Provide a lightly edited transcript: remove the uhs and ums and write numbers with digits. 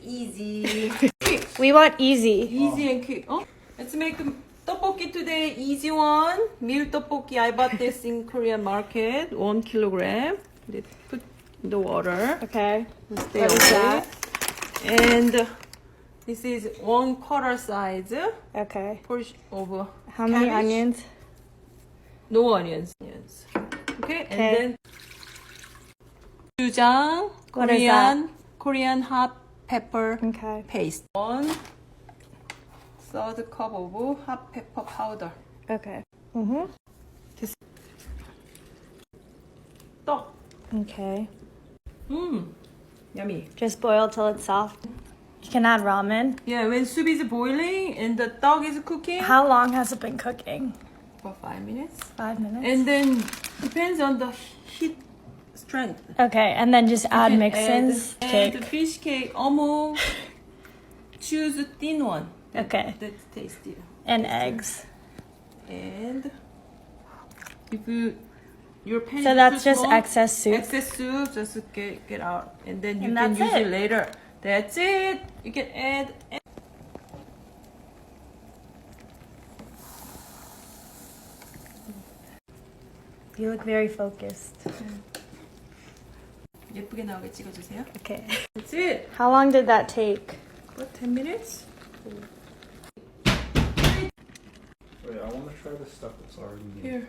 easy. We want easy. Easy and quick. Oh, let's make tteokbokki today. Easy one. Meal tteokbokki. I bought this in Korean market. 1 kilogram. Put in the water. Okay. Stay What is away. that? And this is 1/4 size Okay. portion of How many cabbage. onions? No onions. Okay, and then gochujang, What is that? Korean hot pepper Okay. paste. 1/3 cup of hot pepper powder. Okay. Mm-hmm. 떡. Okay. Yummy. Just boil till it's soft. You can add ramen. Yeah, when soup is boiling and the dog is cooking, How long has it been cooking? for 5 minutes. 5 minutes. And then depends on the heat strength. Okay, and then just add And mix-ins. And Cake. fish cake, almost choose a thin one. Okay. That's tasty. And eggs. And if your pan So is that's too just small, excess soup. excess soup, just get out, and then you And can that's use it it. later. That's it. You can add. You look very focused. 예쁘게 나오게 찍어주세요. Okay. That's it. How long did that take? What, 10 minutes? Wait, I want to try the stuff that's already Here.